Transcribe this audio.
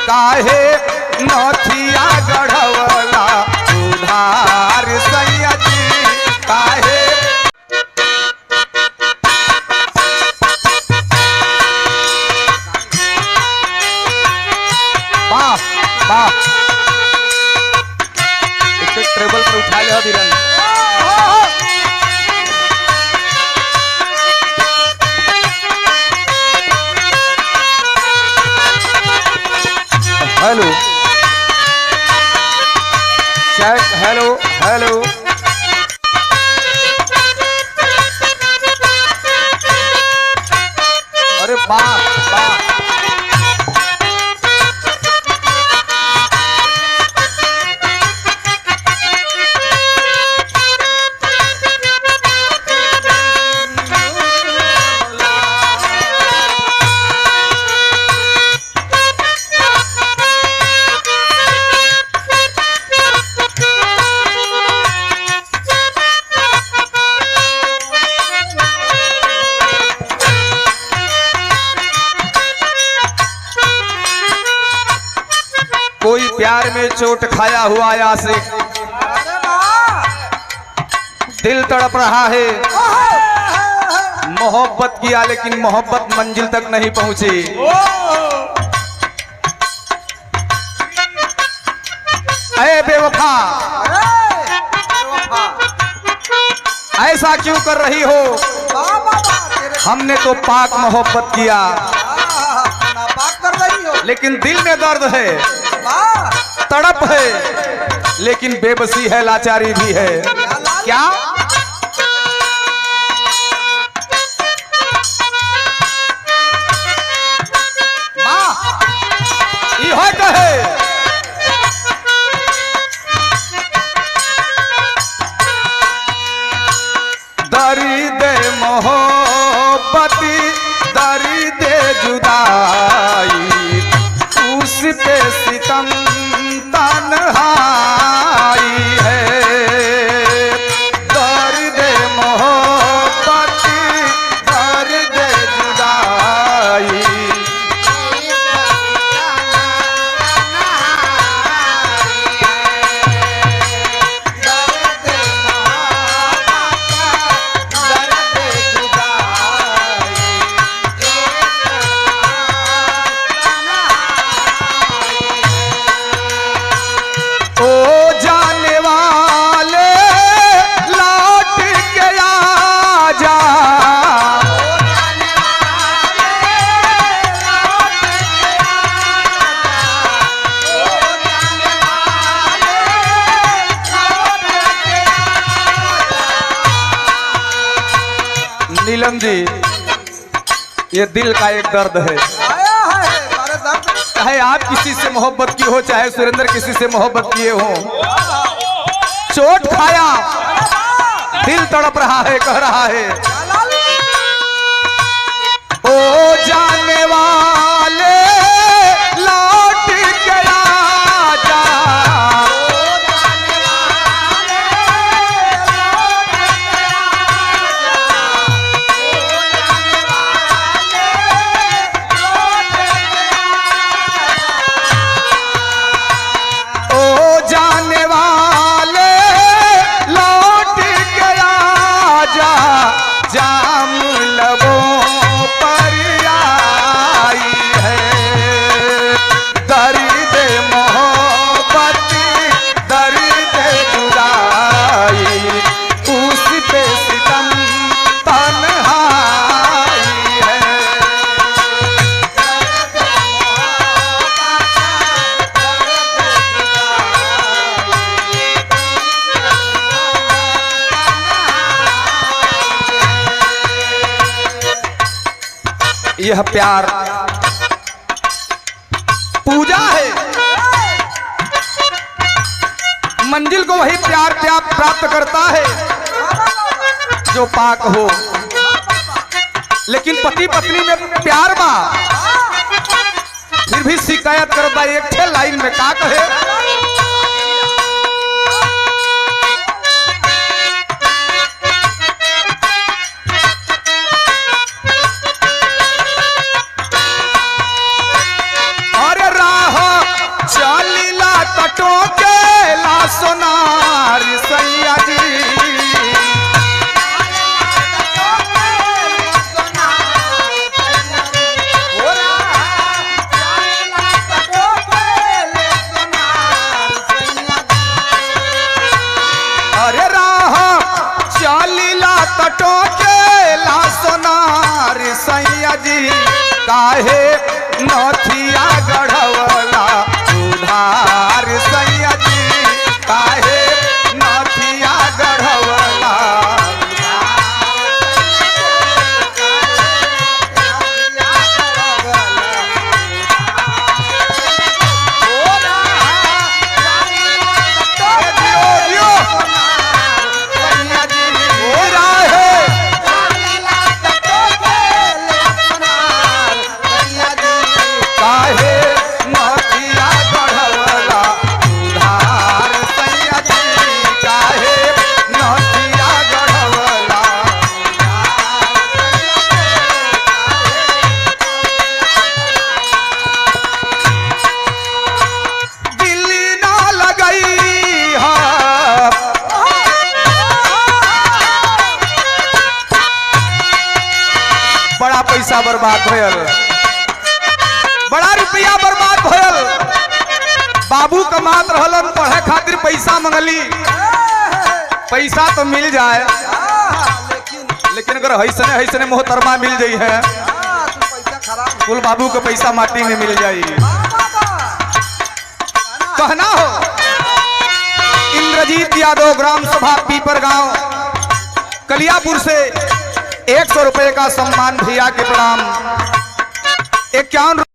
काहे नथिया गढ़वला उधार सैया जी काहे। वाह वाह ट्रेबल पर उठा ले Biran. Hello check hello hello अरे वाह वाह कोई प्यार में चोट खाया हुआ आशिक दिल तड़प रहा है, मोहब्बत किया लेकिन मोहब्बत मंजिल तक नहीं पहुंची। ऐ बेवफा ऐसा क्यों कर रही हो, हमने तो पाक मोहब्बत किया लेकिन दिल में दर्द है, तड़प है लेकिन बेबसी है, लाचारी भी है। क्या यह कहे दर्द मोहब्बती दर्द जुदाई उस पे सितम तन्हाई है। दर्द मोहब्बती दर्द जुदाई नीलम जी, ये दिल का एक दर्द है। चाहे आप किसी से मोहब्बत की हो, चाहे सुरेंद्र किसी से मोहब्बत किए हो, चोट खाया दिल तड़प रहा है, कह रहा है ओ जाने वाले लौट के आजा। जाम लबों पर आई है दर्द मोहब्बत दर्द जुदाई उस पे सितम तन्हाई है। यह प्यार पूजा है, मंजिल को वही प्यार प्राप्त करता है जो पाक हो। लेकिन पति पत्नी में प्यार बा फिर भी शिकायत करता एक ठे लाइन में का कहे अरे राह टोकेला सोनार सैया जी काहे नथिया गढ़वला सुधार सैया जी काहे नथिया गढ़वला बड़ा पैसा बर्बाद भयल, बड़ा रुपया बर्बाद भयल। बाबू कमात रहलन पढ़े खातिर पैसा मंगली, पैसा तो मिल जाए लेकिन अगर हैसने हैसने मोहतरमा मिल जाई है कुल बाबू के पैसा माटी में मिल जाई। कहना हो इंद्रजीत यादव ग्राम सभा पीपर गांव कलियापुर से 100 रुपए का सम्मान भैया के प्रणाम। 51